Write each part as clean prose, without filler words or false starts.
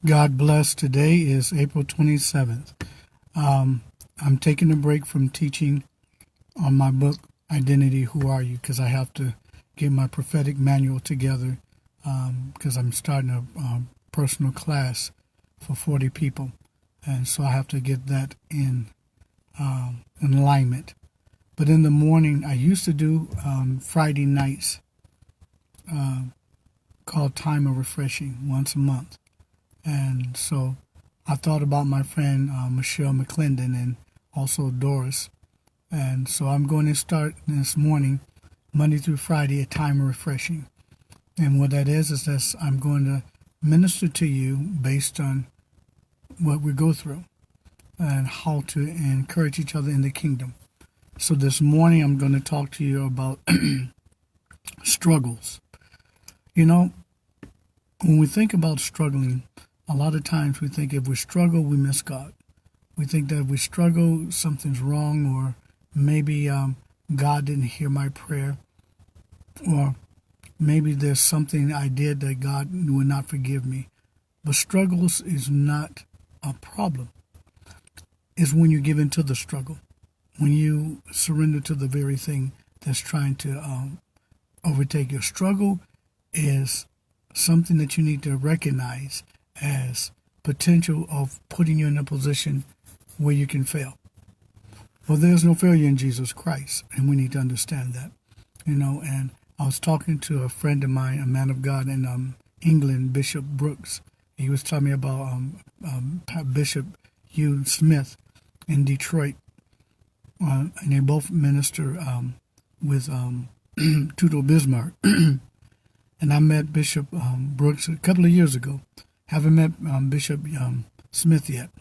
God bless. Today is April 27th. I'm taking a break from teaching on my book, Identity, Who Are You? Because I have to get my prophetic manual together because I'm starting a personal class for 40 people. And so I have to get that in alignment. But in the morning, I used to do Friday nights called Time of Refreshing once a month. And so I thought about my friend Michelle McClendon and also Doris. And so I'm going to start this morning, Monday through Friday, a Time of Refreshing. And what that is that I'm going to minister to you based on what we go through and how to encourage each other in the kingdom. So this morning I'm going to talk to you about struggles. You know, when we think about struggling, a lot of times we think if we struggle, we miss God. We think that if we struggle, something's wrong, or maybe God didn't hear my prayer, or maybe there's something I did that God would not forgive me. But struggles is not a problem. It's when you give into the struggle, when you surrender to the very thing that's trying to overtake your struggle is something that you need to recognize as potential of putting you in a position where you can fail. Well, there's no failure in Jesus Christ, and we need to understand that. And I was talking to a friend of mine, a man of God in England, Bishop Brooks. He was telling me about Bishop Hugh Smith in Detroit, and they both minister with Tudo Bismarck. And I met Bishop Brooks a couple of years ago. Haven't met Bishop Smith yet.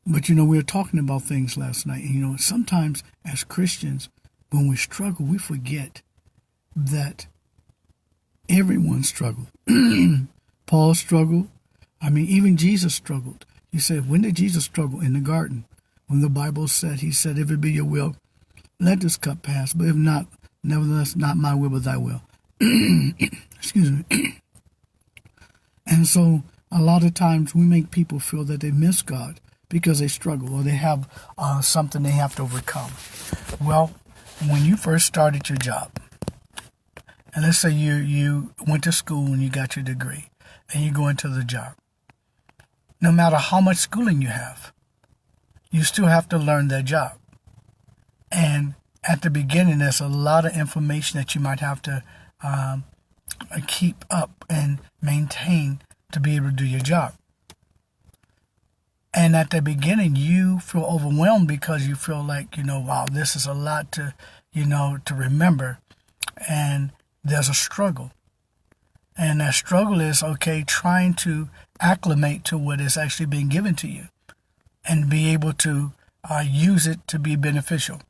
But, we were talking about things last night. And, sometimes as Christians, when we struggle, we forget that everyone struggled. Paul struggled. Even Jesus struggled. You said, when did Jesus struggle? In the garden. When the Bible said, he said, if it be your will, let this cup pass. But if not, nevertheless, not my will, but thy will. Excuse me. And so a lot of times we make people feel that they miss God because they struggle or they have something they have to overcome. Well, when you first started your job, and let's say you went to school and you got your degree and you go into the job, no matter how much schooling you have, you still have to learn that job. And at the beginning, there's a lot of information that you might have to keep up and maintain to be able to do your job. And at the beginning, you feel overwhelmed because you feel like, wow, this is a lot to remember. And there's a struggle. And that struggle is, trying to acclimate to what is actually being given to you and be able to use it to be beneficial.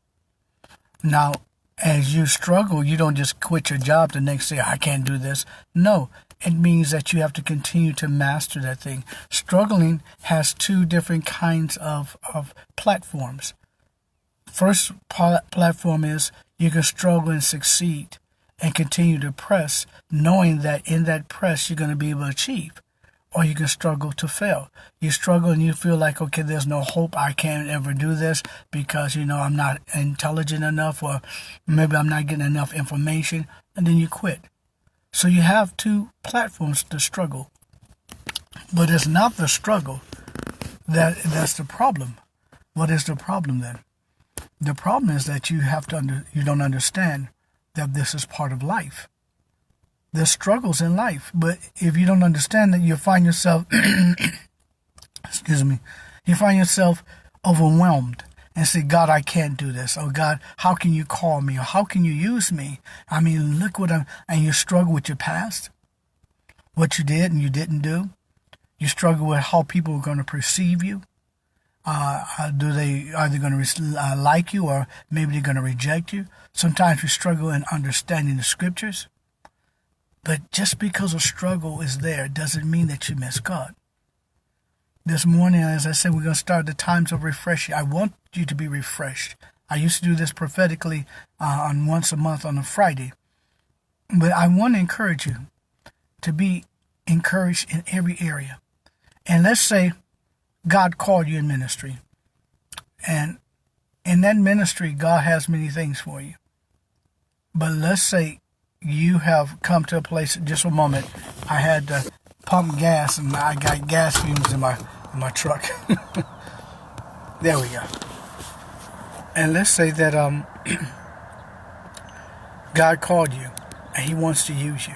Now, as you struggle, you don't just quit your job the next day, I can't do this. No, it means that you have to continue to master that thing. Struggling has two different kinds of platforms. First platform is you can struggle and succeed and continue to press, knowing that in that press you're going to be able to achieve. Or you can struggle to fail. You struggle and you feel like, there's no hope. I can't ever do this because, I'm not intelligent enough, or maybe I'm not getting enough information, and then you quit. So you have two platforms to struggle. But it's not the struggle that's the problem. What is the problem then? The problem is that you don't understand that this is part of life. There's struggles in life, but if you don't understand that, you find yourself, you find yourself overwhelmed and say, God, I can't do this. Oh, God, how can you call me? Or how can you use me? Look what and you struggle with your past, what you did and you didn't do. You struggle with how people are going to perceive you. Are they going to like you, or maybe they're going to reject you? Sometimes we struggle in understanding the scriptures. But just because a struggle is there doesn't mean that you miss God. This morning, as I said, we're going to start the times of refreshing. I want you to be refreshed. I used to do this prophetically on once a month on a Friday. But I want to encourage you to be encouraged in every area. And let's say God called you in ministry. And in that ministry, God has many things for you. But let's say you have come to a place, just a moment, I had to pump gas and I got gas fumes in my truck. There we go. And let's say that God called you and he wants to use you.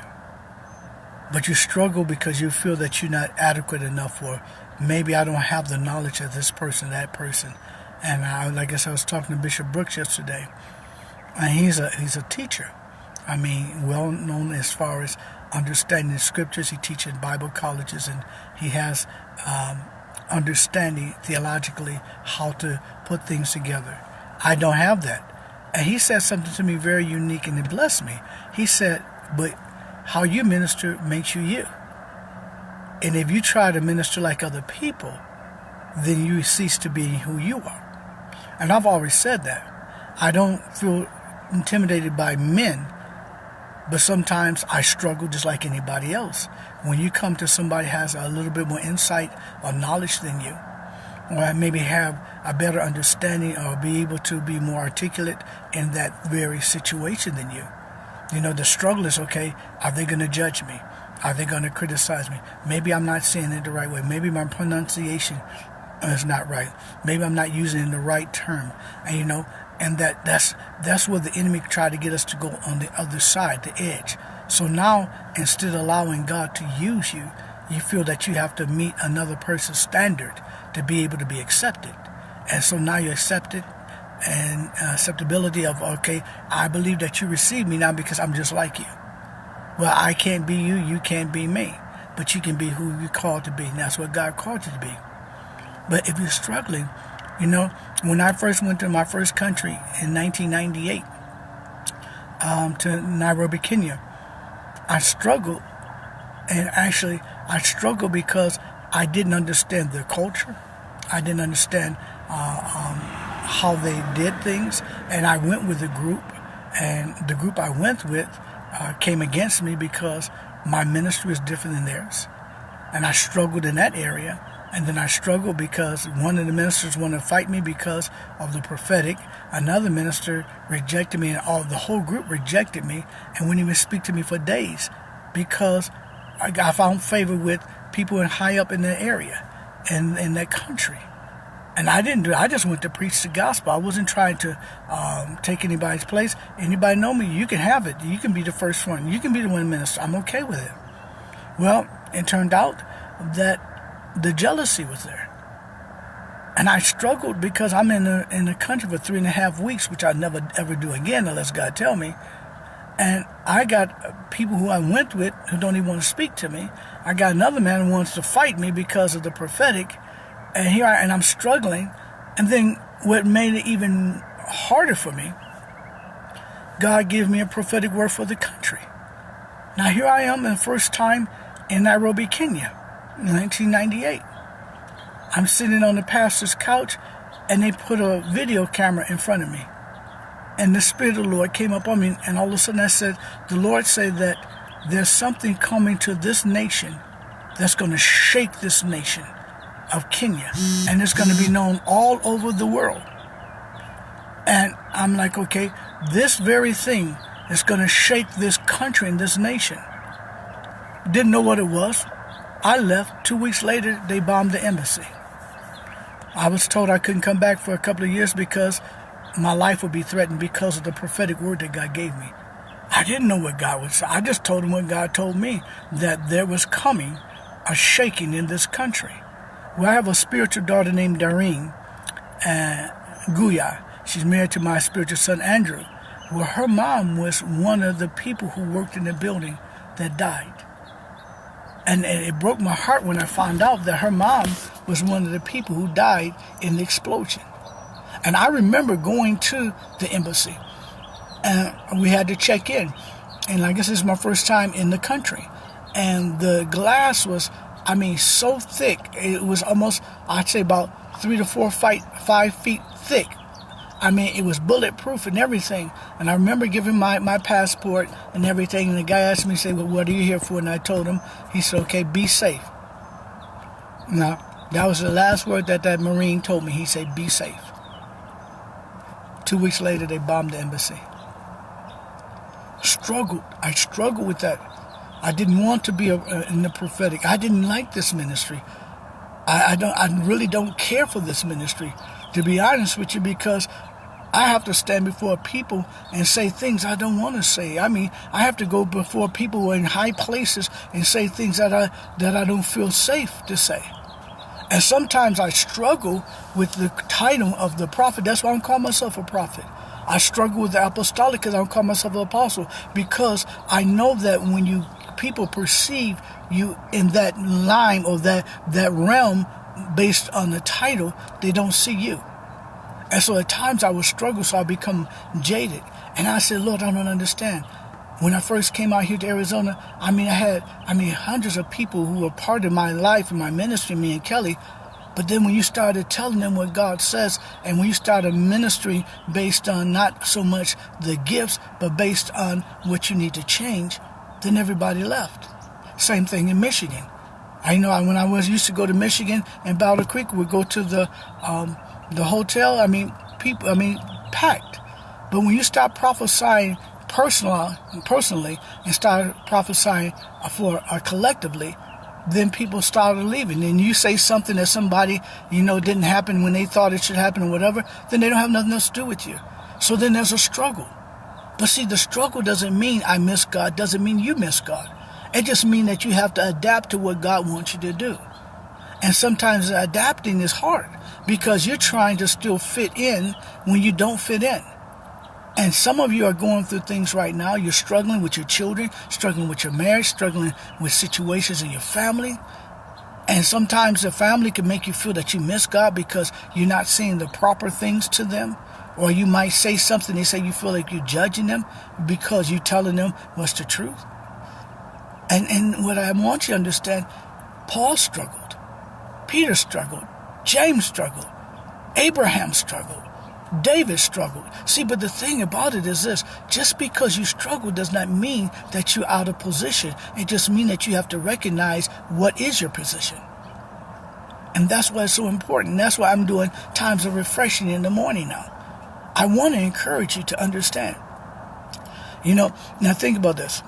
But you struggle because you feel that you're not adequate enough, or maybe I don't have the knowledge of this person, that person. And I guess I was talking to Bishop Brooks yesterday, and he's a teacher. I mean, well known as far as understanding the scriptures. He teaches Bible colleges, and he has understanding theologically how to put things together. I don't have that. And he said something to me very unique, and it blessed me. He said, but how you minister makes you you. And if you try to minister like other people, then you cease to be who you are. And I've always said that. I don't feel intimidated by men, but sometimes I struggle just like anybody else. When you come to somebody who has a little bit more insight or knowledge than you, or maybe have a better understanding or be able to be more articulate in that very situation than you. You know, the struggle is, okay, are they going to judge me? Are they going to criticize me? Maybe I'm not saying it the right way. Maybe my pronunciation is not right. Maybe I'm not using the right term. And, you know, and that's where the enemy tried to get us to go on the other side, the edge. So now, instead of allowing God to use you, you feel that you have to meet another person's standard to be able to be accepted. And so now you're accepted, and acceptability of, okay, I believe that you receive me now because I'm just like you. Well, I can't be you, you can't be me, but you can be who you're called to be, and that's what God called you to be. But if you're struggling, you know, when I first went to my first country in 1998, to Nairobi, Kenya, I struggled, and actually I struggled because I didn't understand their culture. I didn't understand how they did things, and I went with a group, and the group I went with came against me because my ministry was different than theirs, and I struggled in that area. And then I struggled because one of the ministers wanted to fight me because of the prophetic. Another minister rejected me, and the whole group rejected me and wouldn't even speak to me for days because I found favor with people high up in the area and in that country. And I didn't do it. I just went to preach the gospel. I wasn't trying to take anybody's place. Anybody know me, you can have it. You can be the first one. You can be the one minister. I'm okay with it. Well, it turned out that the jealousy was there. And I struggled because I'm in the country for 3.5 weeks, which I'll never ever do again unless God tell me. And I got people who I went with who don't even want to speak to me. I got another man who wants to fight me because of the prophetic. And here I'm struggling. And then what made it even harder for me, God gave me a prophetic word for the country. Now here I am, the first time in Nairobi, Kenya, in 1998. I'm sitting on the pastor's couch, and they put a video camera in front of me. And the Spirit of the Lord came up on me, and all of a sudden I said, the Lord said that there's something coming to this nation that's going to shake this nation of Kenya, and it's going to be known all over the world. And I'm like, okay, this very thing is going to shake this country and this nation. Didn't know what it was. I left. 2 weeks later, they bombed the embassy. I was told I couldn't come back for a couple of years because my life would be threatened because of the prophetic word that God gave me. I didn't know what God would say. I just told him what God told me, that there was coming a shaking in this country. Well, I have a spiritual daughter named Doreen Guya. She's married to my spiritual son, Andrew. Well, her mom was one of the people who worked in the building that died. And it broke my heart when I found out that her mom was one of the people who died in the explosion. And I remember going to the embassy, and we had to check in. And I guess this is my first time in the country. And the glass was, so thick. It was almost, I'd say about 3 to 4 5 feet thick. I mean, it was bulletproof and everything. And I remember giving my passport and everything. And the guy asked me, say, well, what are you here for? And I told him, he said, okay, be safe. Now, that was the last word that Marine told me. He said, be safe. 2 weeks later, they bombed the embassy. I struggled with that. I didn't want to be in the prophetic. I didn't like this ministry. I really don't care for this ministry, to be honest with you, because I have to stand before people and say things I don't want to say. I mean, I have to go before people who are in high places and say things that I don't feel safe to say. And sometimes I struggle with the title of the prophet. That's why I don't call myself a prophet. I struggle with the apostolic because I don't call myself an apostle, because I know that when people perceive you in that line or that realm based on the title, they don't see you. And so at times I would struggle, so I become jaded. And I said, Lord, I don't understand. When I first came out here to Arizona, I had hundreds of people who were part of my life and my ministry, me and Kelly. But then when you started telling them what God says, and when you started ministry based on not so much the gifts, but based on what you need to change, then everybody left. Same thing in Michigan. I know when I used to go to Michigan and Boulder Creek, we'd go to the hotel. Packed. But when you start prophesying personally and start prophesying collectively, then people started leaving. And you say something that somebody, didn't happen when they thought it should happen or whatever, then they don't have nothing else to do with you. So then there's a struggle. But see, the struggle doesn't mean I miss God, doesn't mean you miss God. It just means that you have to adapt to what God wants you to do. And sometimes adapting is hard because you're trying to still fit in when you don't fit in. And some of you are going through things right now. You're struggling with your children, struggling with your marriage, struggling with situations in your family. And sometimes the family can make you feel that you miss God because you're not saying the proper things to them. Or you might say something, they say you feel like you're judging them because you're telling them what's the truth. And what I want you to understand, Paul struggled. Peter struggled. James struggled. Abraham struggled. David struggled. See, but the thing about it is this: just because you struggle does not mean that you're out of position. It just means that you have to recognize what is your position. And that's why it's so important. That's why I'm doing times of refreshing in the morning now. I want to encourage you to understand. Now think about this.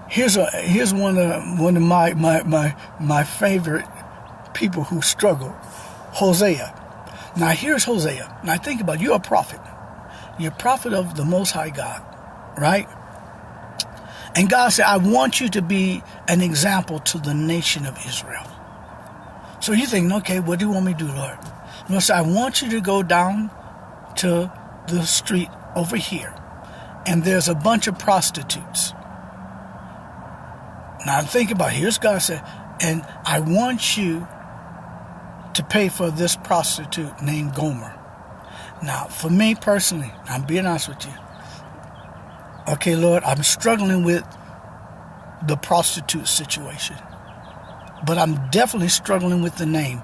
Here's one of my favorite people who struggle, Hosea. Now here's Hosea. Now think about it. You're a prophet. You're a prophet of the Most High God, right? And God said, I want you to be an example to the nation of Israel. So you think, okay, what do you want me to do, Lord? Lord said, I want you to go down to the street over here, and there's a bunch of prostitutes. Now think about it. Here's God said, and I want you to pay for this prostitute named Gomer. Now, for me personally, I'm being honest with you. Okay, Lord, I'm struggling with the prostitute situation. But I'm definitely struggling with the name.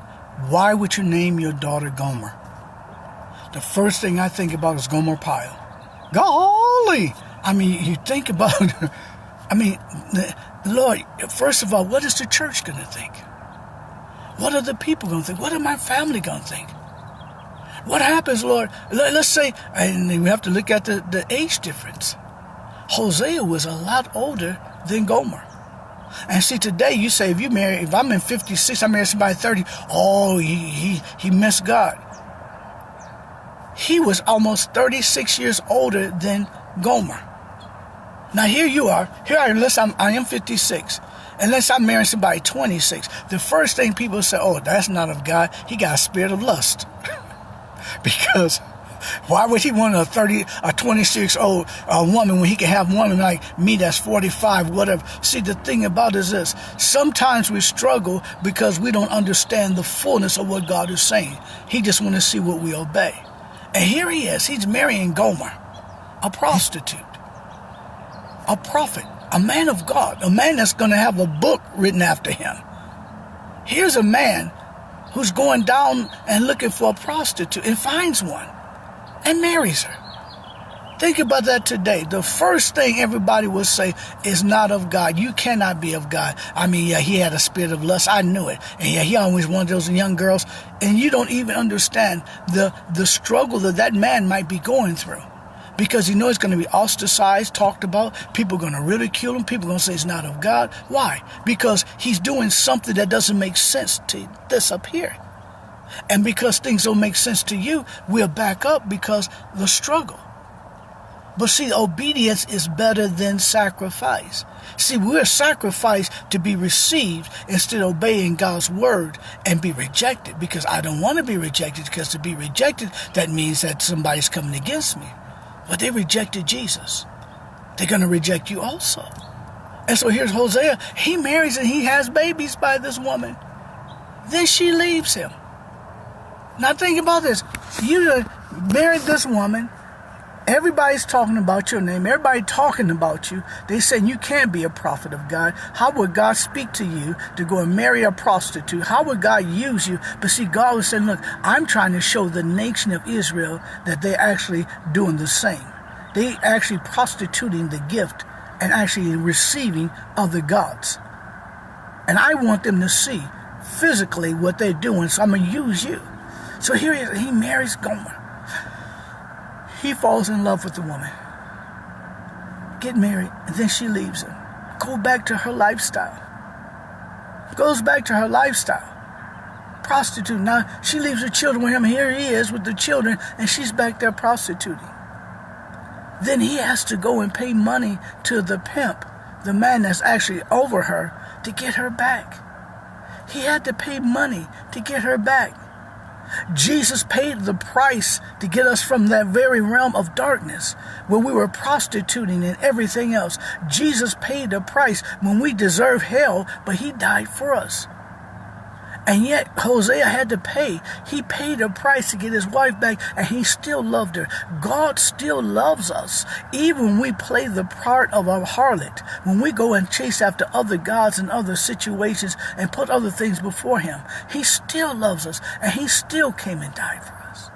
Why would you name your daughter Gomer? The first thing I think about is Gomer Pyle. Golly! You think about, Lord, first of all, what is the church going to think? What are the people going to think? What are my family going to think? What happens, Lord? Let's say, and we have to look at the age difference. Hosea was a lot older than Gomer. And see, today you say, if I'm in 56, I married somebody 30, oh, he missed God. He was almost 36 years older than Gomer. Now here you are. I am 56. Unless I'm marrying somebody 26. The first thing people say, oh, that's not of God. He got a spirit of lust. Because why would he want a 26-year-old woman when he can have woman like me that's 45, whatever? See, the thing about it is this. Sometimes we struggle because we don't understand the fullness of what God is saying. He just wants to see what we obey. And here he is. He's marrying Gomer, a prostitute, a prophet, a man of God, a man that's going to have a book written after him. Here's a man who's going down and looking for a prostitute and finds one. and marries her. Think about that today. The first thing everybody will say is not of God. You cannot be of God. I mean, yeah, he had a spirit of lust. I knew it. And yeah, he always wanted those young girls. And you don't even understand the struggle that man might be going through. Because you know it's going to be ostracized, talked about. People are going to ridicule him. People are going to say it's not of God. Why? Because he's doing something that doesn't make sense to this up here. And because things don't make sense to you, we'll back up because the struggle. But see, obedience is better than sacrifice. See, we're sacrificed to be received instead of obeying God's word and be rejected. Because I don't want to be rejected, because to be rejected, that means that somebody's coming against me. But they rejected Jesus. They're going to reject you also. And so here's Hosea. He marries and he has babies by this woman. Then she leaves him. Now think about this. You married this woman. Everybody's talking about your name. Everybody talking about you. They saying you can't be a prophet of God. How would God speak to you to go and marry a prostitute? How would God use you? But see, God was saying, look, I'm trying to show the nation of Israel that they're actually doing the same. They actually prostituting the gift and actually receiving other gods. And I want them to see physically what they're doing, so I'm going to use you. So here he marries Gomer. He falls in love with the woman, get married, and then she leaves him. Goes back to her lifestyle. Prostitute. Now she leaves her children with him. Here he is with the children, and she's back there prostituting. Then he has to go and pay money to the pimp, the man that's actually over her, to get her back. He had to pay money to get her back. Jesus paid the price to get us from that very realm of darkness where we were prostituting and everything else. Jesus paid the price when we deserve hell, but he died for us. And yet Hosea had to pay. He paid a price to get his wife back, and he still loved her. God still loves us. Even when we play the part of a harlot, when we go and chase after other gods and other situations and put other things before him, he still loves us, and he still came and died for us.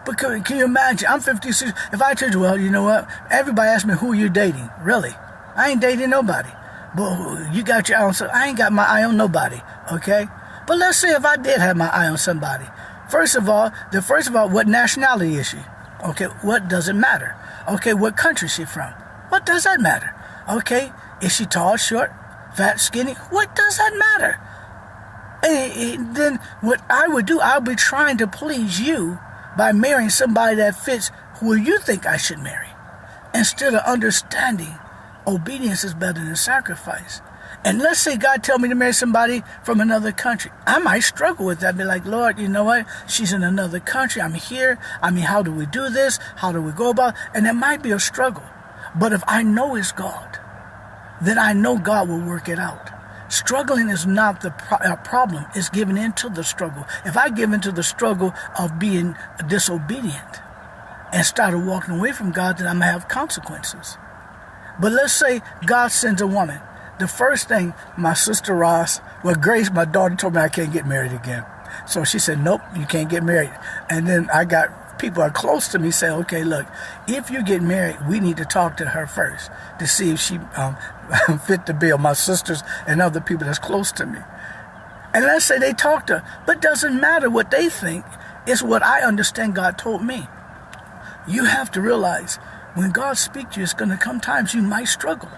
But can you imagine? I'm 56. If I told you, well, you know what? Everybody asks me, who are you dating? Really? I ain't dating nobody. But you got your eye on somebody. I ain't got my eye on nobody, okay? But let's say if I did have my eye on somebody. First of all, what nationality is she? Okay, what does it matter? Okay, what country is she from? What does that matter? Okay, is she tall, short, fat, skinny? What does that matter? And then what I would do, I'll be trying to please you by marrying somebody that fits who you think I should marry, instead of understanding obedience is better than sacrifice. And let's say God tell me to marry somebody from another country. I might struggle with that. Be like, Lord, you know what? She's in another country. I'm here. I mean, how do we do this? How do we go about it? And it might be a struggle. But if I know it's God, then I know God will work it out. Struggling is not the problem. It's giving into the struggle. If I give into the struggle of being disobedient and started walking away from God, then I'm going to have consequences. But let's say God sends a woman. The first thing, my sister Ross, Grace, my daughter, told me I can't get married again. So she said, nope, you can't get married. And then I got people are close to me say, okay, look, if you get married, we need to talk to her first to see if she fit the bill. My sisters and other people that's close to me. And let's say they talk to her. But it doesn't matter what they think. It's what I understand God told me. You have to realize when God speaks to you, it's going to come times you might struggle.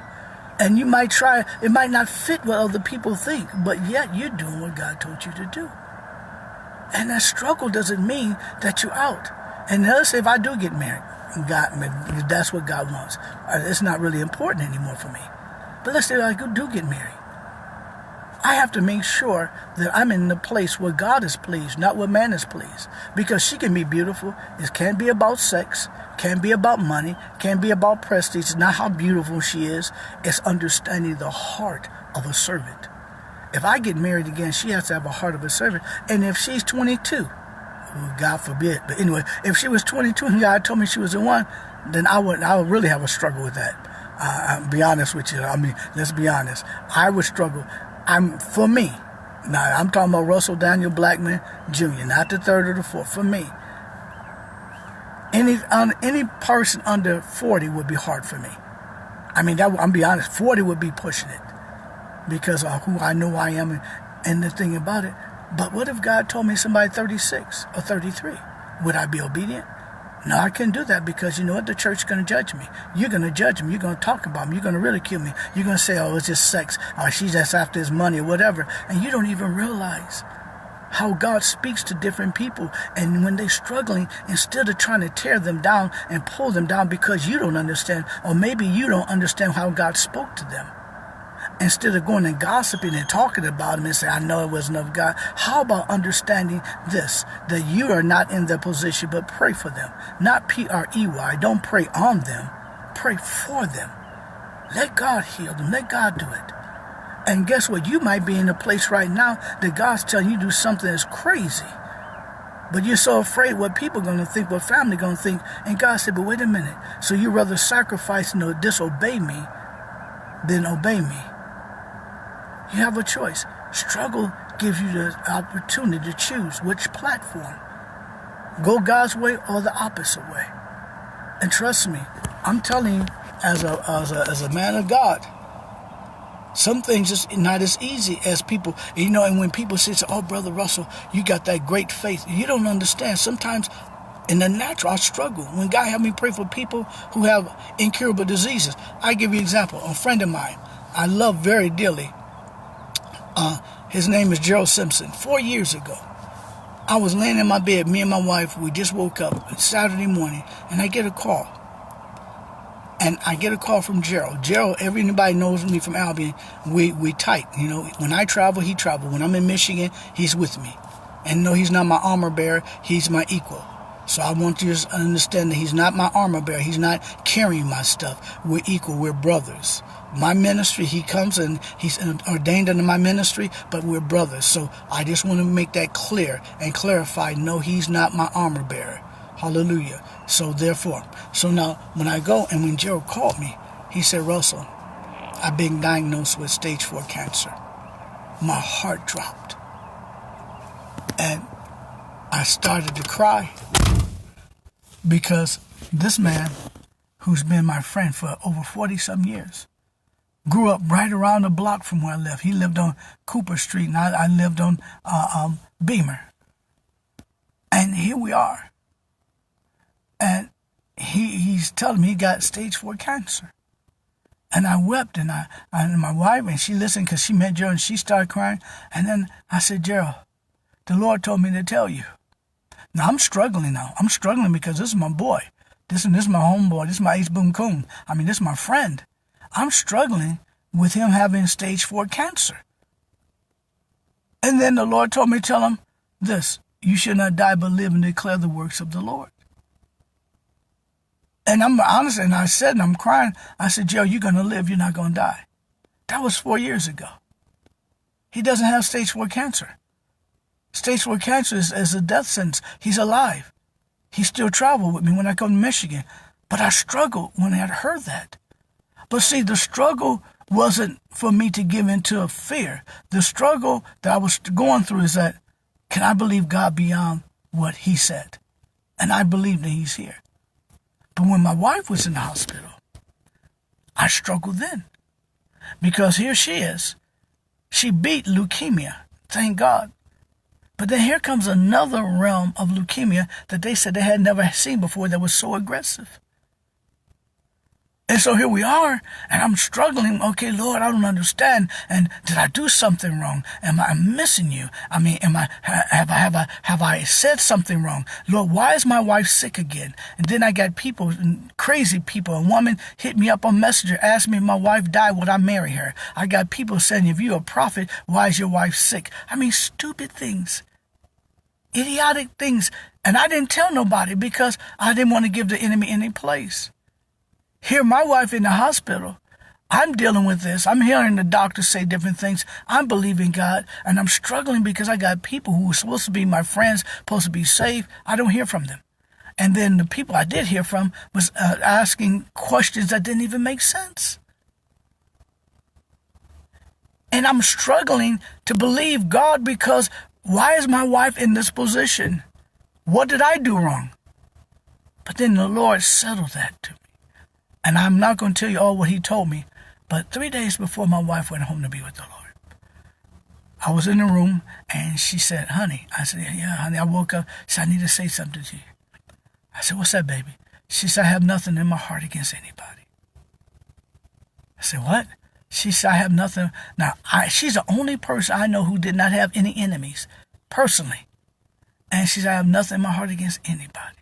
And you might try, it might not fit what other people think, but yet you're doing what God told you to do. And that struggle doesn't mean that you're out. And let's say if I do get married, that's what God wants. It's not really important anymore for me. But let's say I do get married. I have to make sure that I'm in the place where God is pleased, not where man is pleased. Because she can be beautiful. It can't be about sex. Can't be about money. Can't be about prestige. It's not how beautiful she is. It's understanding the heart of a servant. If I get married again, she has to have a heart of a servant. And if she's 22, God forbid. But anyway, if she was 22 and God told me she was the one, then I would really have a struggle with that. I'll be honest with you. I mean, let's be honest. I would struggle. For me, now I'm talking about Russell Daniel Blackman Jr., not the third or the fourth. For me, Any person under 40 would be hard for me. I mean, I'm be honest, 40 would be pushing it because of who I know I am and the thing about it. But what if God told me somebody 36 or 33? Would I be obedient? No, I couldn't do that because you know what? The church is going to judge me. You're going to judge me. You're going to talk about me. You're going to ridicule me. You're going to say, oh, it's just sex. Or she's just after his money or whatever. And you don't even realize how God speaks to different people. And when they're struggling, instead of trying to tear them down and pull them down because you don't understand, or maybe you don't understand how God spoke to them, instead of going and gossiping and talking about them and say, I know it wasn't of God. How about understanding this, that you are not in their position, but pray for them. Not P-R-E-Y. Don't pray on them. Pray for them. Let God heal them. Let God do it. And guess what? You might be in a place right now that God's telling you to do something that's crazy. But you're so afraid what people are going to think, what family going to think. And God said, but wait a minute. So you rather sacrifice and disobey me than obey me. You have a choice. Struggle gives you the opportunity to choose which platform. Go God's way or the opposite way. And trust me, I'm telling you, as a man of God, some things is not as easy as people, you know, and when people say, oh, Brother Russell, you got that great faith. You don't understand. Sometimes in the natural, I struggle. When God helped me pray for people who have incurable diseases. I give you an example. A friend of mine I love very dearly. His name is Gerald Simpson. 4 years ago, I was laying in my bed, me and my wife, we just woke up. It's Saturday morning, and I get a call. And I get a call from Gerald. Gerald, everybody knows me from Albion. We tight. You know, when I travel, he travels. When I'm in Michigan, he's with me. And no, he's not my armor bearer. He's my equal. So I want you to understand that he's not my armor bearer. He's not carrying my stuff. We're equal. We're brothers. My ministry, he comes and he's ordained under my ministry, but we're brothers. So I just want to make that clear and clarify, no, he's not my armor bearer. Hallelujah. So therefore, so now when I go and when Gerald called me, he said, Russell, I've been diagnosed with stage 4 cancer. My heart dropped. And I started to cry because this man, who's been my friend for over 40-some years, grew up right around the block from where I lived. He lived on Cooper Street, and I lived on Beamer. And here we are. And he's telling me he got stage 4 cancer. And I wept, and my wife, and she listened because she met Gerald, and she started crying. And then I said, Gerald, the Lord told me to tell you. Now, I'm struggling now. I'm struggling because this is my boy. This is my homeboy. This is my Ace Boom Coon. I mean, this is my friend. I'm struggling with him having stage 4 cancer. And then the Lord told me to tell him this: you should not die but live and declare the works of the Lord. And I'm honest, and I said, and I'm crying, I said, Joe, you're going to live, you're not going to die. That was 4 years ago. He doesn't have stage 4 cancer. Stage 4 cancer is a death sentence. He's alive. He still traveled with me when I come to Michigan. But I struggled when I had heard that. But see, the struggle wasn't for me to give into a fear. The struggle that I was going through is that, can I believe God beyond what he said? And I believe that he's here. But when my wife was in the hospital, I struggled then. Because here she is. She beat leukemia. Thank God. But then here comes another realm of leukemia that they said they had never seen before that was so aggressive. And so here we are, and I'm struggling. Okay, Lord, I don't understand. And did I do something wrong? Am I missing you? I mean, have I said something wrong? Lord, why is my wife sick again? And then I got people, crazy people. A woman hit me up on Messenger, asked me if my wife died, would I marry her? I got people saying, if you're a prophet, why is your wife sick? I mean, stupid things, idiotic things. And I didn't tell nobody because I didn't want to give the enemy any place. Here, my wife in the hospital, I'm dealing with this. I'm hearing the doctors say different things. I'm believing God, and I'm struggling because I got people who were supposed to be my friends, supposed to be saved. I don't hear from them. And then the people I did hear from was asking questions that didn't even make sense. And I'm struggling to believe God because why is my wife in this position? What did I do wrong? But then the Lord settled that to me. And I'm not going to tell you all what he told me, but 3 days before my wife went home to be with the Lord, I was in the room and she said, honey. I said, yeah, honey. I woke up. She said, I need to say something to you. I said, what's that, baby? She said, I have nothing in my heart against anybody. I said, what? She said, I have nothing. Now, she's the only person I know who did not have any enemies, personally. And she said, I have nothing in my heart against anybody.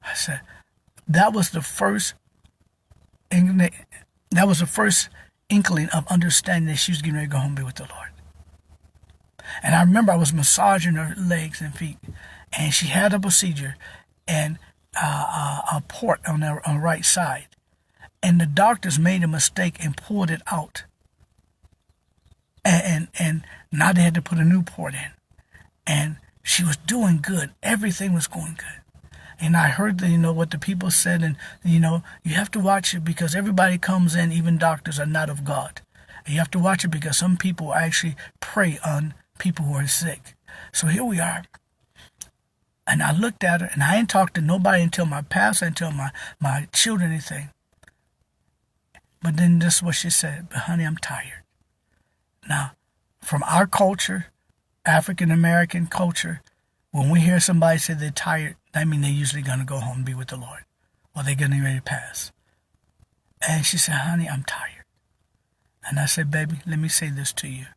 I said, that was the first inkling of understanding that she was getting ready to go home and be with the Lord. And I remember I was massaging her legs and feet, and she had a procedure and a port on the right side. And the doctors made a mistake and pulled it out. And now they had to put a new port in. And she was doing good. Everything was going good. And I heard what the people said, and you have to watch it because everybody comes in, even doctors are not of God. And you have to watch it because some people actually prey on people who are sick. So here we are. And I looked at her, and I ain't talked to nobody until my pastor, until my children, anything. But then this is what she said, but honey, I'm tired. Now, from our culture, African American culture, when we hear somebody say they're tired, that means they're usually going to go home and be with the Lord, or they're getting ready to pass. And she said, honey, I'm tired. And I said, baby, let me say this to you.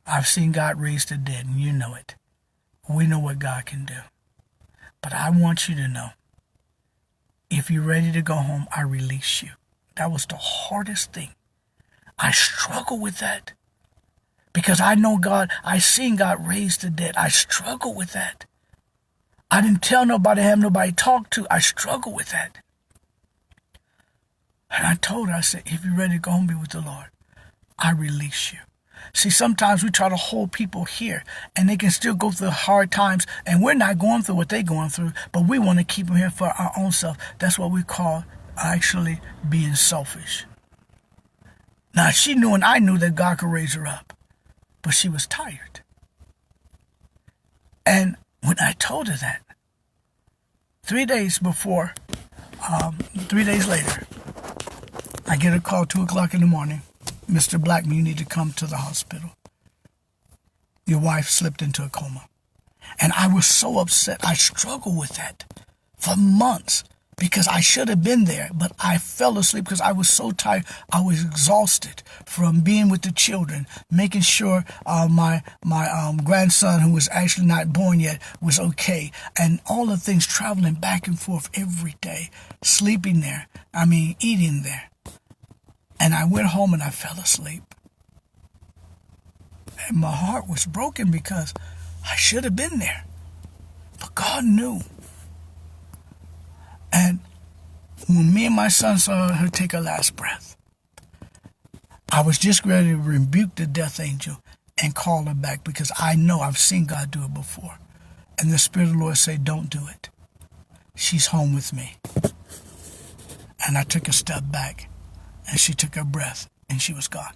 I've seen God raise the dead, and you know it. We know what God can do. But I want you to know, if you're ready to go home, I release you. That was the hardest thing. I struggle with that. Because I know God, I seen God raise the dead. I struggle with that. I didn't tell nobody, have nobody talk to. I struggle with that. And I told her, I said, if you're ready to go home and be with the Lord, I release you. See, sometimes we try to hold people here, and they can still go through hard times, and we're not going through what they're going through, but we want to keep them here for our own self. That's what we call actually being selfish. Now, she knew and I knew that God could raise her up, but she was tired. And when I told her that, 3 days later, I get a call 2 o'clock in the morning. Mr. Blackman, you need to come to the hospital. Your wife slipped into a coma. And I was so upset. I struggled with that for months because I should have been there, but I fell asleep because I was so tired. I was exhausted from being with the children, making sure my grandson, who was actually not born yet, was okay, and all the things, traveling back and forth every day, sleeping there, eating there. And I went home and I fell asleep. And my heart was broken because I should have been there. But God knew. And when me and my son saw her take her last breath, I was just ready to rebuke the death angel and call her back because I know I've seen God do it before. And the Spirit of the Lord said, don't do it. She's home with me. And I took a step back. And she took her breath, and she was gone.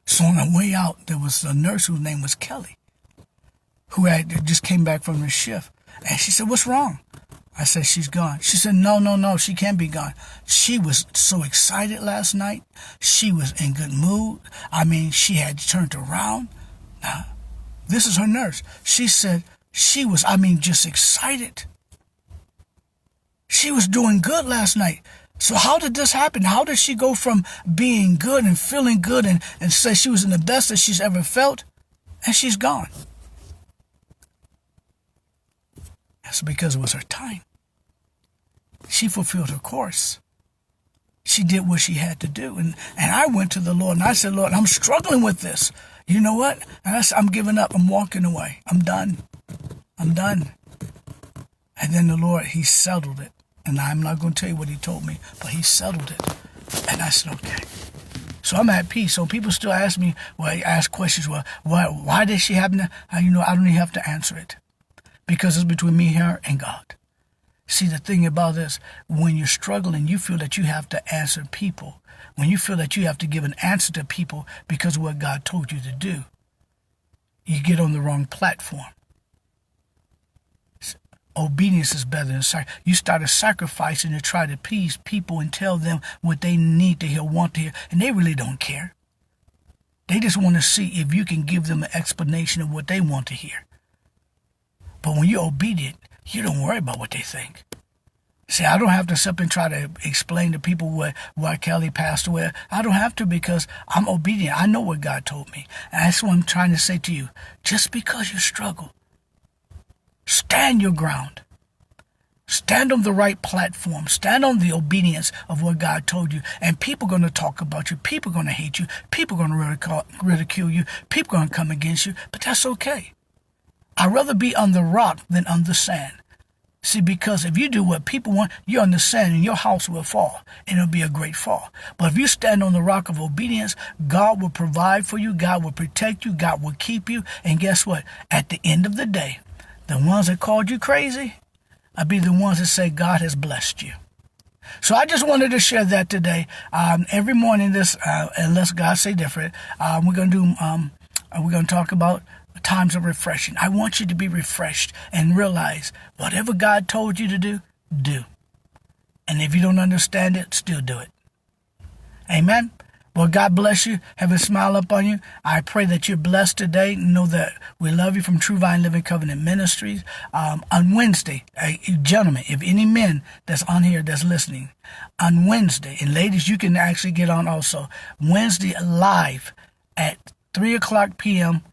So on the way out, there was a nurse whose name was Kelly, who had just came back from her shift. And she said, what's wrong? I said, she's gone. She said, no, she can't be gone. She was so excited last night. She was in good mood. She had turned around. Now, this is her nurse. She said she was, just excited. She was doing good last night. So how did this happen? How did she go from being good and feeling good and say she was in the best that she's ever felt, and she's gone? That's because it was her time. She fulfilled her course. She did what she had to do. And I went to the Lord and I said, Lord, I'm struggling with this. You know what? And I said, I'm giving up. I'm walking away. I'm done. And then the Lord, he settled it. And I'm not going to tell you what he told me, but he settled it. And I said, okay. So I'm at peace. So people still ask me, ask questions. Well, why did she happen to, I don't even have to answer it. Because it's between me, her, and God. See, the thing about this, when you're struggling, you feel that you have to answer people. When you feel that you have to give an answer to people because of what God told you to do, you get on the wrong platform. Obedience is better than sacrifice. You started sacrificing to try to appease people and tell them what they need to hear, want to hear, and they really don't care. They just want to see if you can give them an explanation of what they want to hear. But when you're obedient, you don't worry about what they think. See, I don't have to sit up and try to explain to people why Kelly passed away. I don't have to, because I'm obedient. I know what God told me. And that's what I'm trying to say to you. Just because you struggle, stand your ground. Stand on the right platform. Stand on the obedience of what God told you. And people are going to talk about you. People are going to hate you. People are going to ridicule you. People are going to come against you. But that's okay. I'd rather be on the rock than on the sand. See, because if you do what people want, you're on the sand and your house will fall, and it'll be a great fall. But if you stand on the rock of obedience, God will provide for you, God will protect you, God will keep you. And guess what? At the end of the day, the ones that called you crazy will be the ones that say God has blessed you. So I just wanted to share that today. Every morning, unless God say different, we're going to talk about times of refreshing. I want you to be refreshed and realize whatever God told you to do, do. And if you don't understand it, still do it. Amen. Well, God bless you. Have a smile up on you. I pray that you're blessed today. Know that we love you from True Vine Living Covenant Ministries. On Wednesday, gentlemen, if any men that's on here that's listening, on Wednesday, and ladies, you can actually get on also, Wednesday live at 3 o'clock p.m.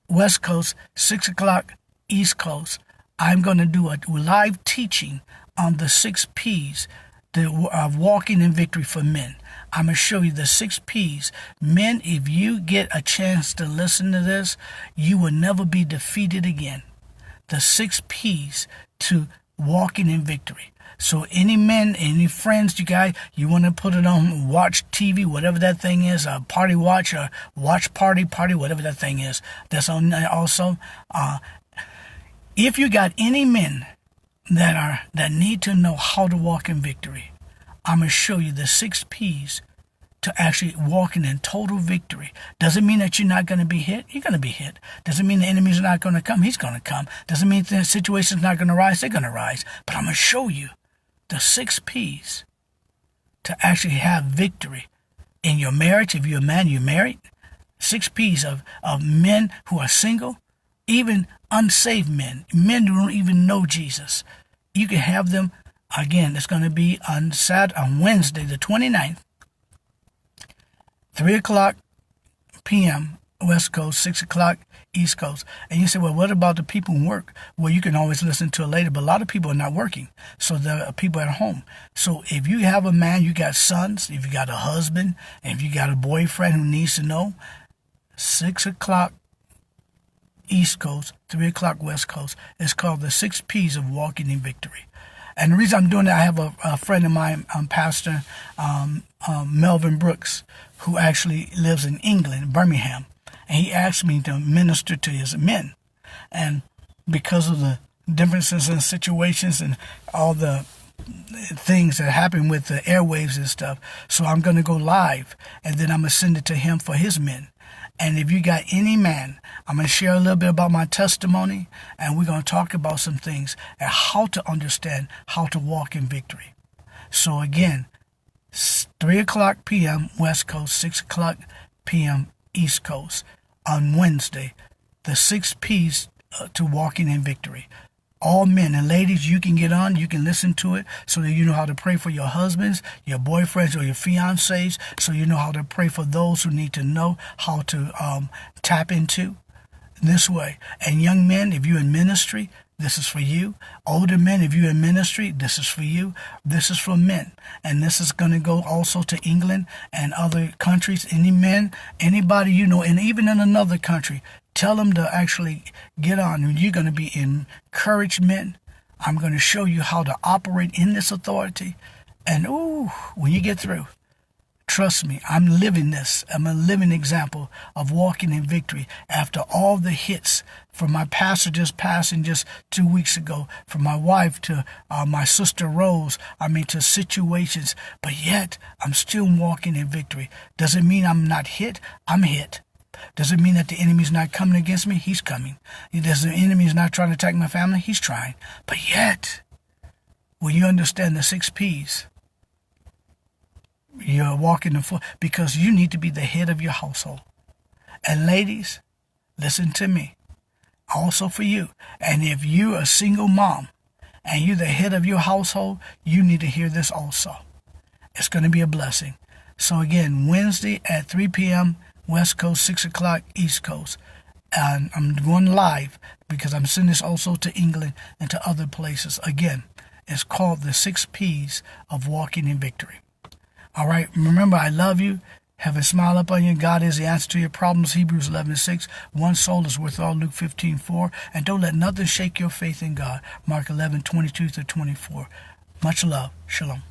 West Coast, 6 o'clock East Coast. I'm going to do a live teaching on the 6 P's of walking in victory for men. I'm going to show you the 6 P's. Men, if you get a chance to listen to this, you will never be defeated again. The 6 P's to walking in victory. So any men, any friends, you want to put it on, watch TV, whatever that thing is, party watch or watch party, whatever that thing is. That's on there also. If you got any men that need to know how to walk in victory, I'm going to show you the 6 P's to actually walking in total victory. Doesn't mean that you're not going to be hit. You're going to be hit. Doesn't mean the enemy's not going to come. He's going to come. Doesn't mean the situation's not going to rise. They're going to rise. But I'm going to show you the 6 P's to actually have victory in your marriage. If you're a man, you're married. 6 P's of men who are single, even unsaved men who don't even know Jesus. You can have them. Again, it's going to be on Wednesday, the 29th, 3 o'clock p.m. West Coast, 6 o'clock East Coast. And you say, well, what about the people who work? Well, you can always listen to it later, but a lot of people are not working. So there are people at home. So if you have a man, you got sons, if you got a husband, and if you got a boyfriend who needs to know, 6 o'clock East Coast, 3 o'clock West Coast, it's called the 6 P's of walking in victory. And the reason I'm doing that, I have a friend of mine, Pastor Melvin Brooks, who actually lives in England, Birmingham. And he asked me to minister to his men. And because of the differences in situations and all the things that happen with the airwaves and stuff, so I'm going to go live, and then I'm going to send it to him for his men. And if you got any man, I'm going to share a little bit about my testimony, and we're going to talk about some things and how to understand how to walk in victory. So again, 3 o'clock p.m. West Coast, 6 o'clock p.m. East Coast on Wednesday, the 6 P's to walking in victory. All men and ladies, you can get on, you can listen to it so that you know how to pray for your husbands, your boyfriends, or your fiancés, so you know how to pray for those who need to know how to tap into this way. And young men, if you're in ministry, this is for you. Older men, if you're in ministry, this is for you. This is for men. And this is going to go also to England and other countries. Any men, anybody you know, and even in another country, tell them to actually get on. And you're going to be encouraged men. I'm going to show you how to operate in this authority. And when you get through, trust me, I'm living this. I'm a living example of walking in victory after all the hits from my pastor just passing just 2 weeks ago, from my wife to my sister Rose, to situations. But yet, I'm still walking in victory. Doesn't mean I'm not hit. I'm hit. Does it mean that the enemy's not coming against me? He's coming. Does the enemy's not trying to attack my family? He's trying. But yet, when you understand the 6 P's, you're walking the floor because you need to be the head of your household. And ladies, listen to me. Also for you. And if you're a single mom and you're the head of your household, you need to hear this also. It's going to be a blessing. So again, Wednesday at 3 p.m. West Coast, 6 o'clock East Coast. And I'm going live because I'm sending this also to England and to other places. Again, it's called the 6 P's of walking in victory. All right, remember, I love you. Have a smile up on you. God is the answer to your problems. Hebrews 11:6. One soul is worth all. Luke 15:4. And don't let nothing shake your faith in God. Mark 11:22-24. Much love. Shalom.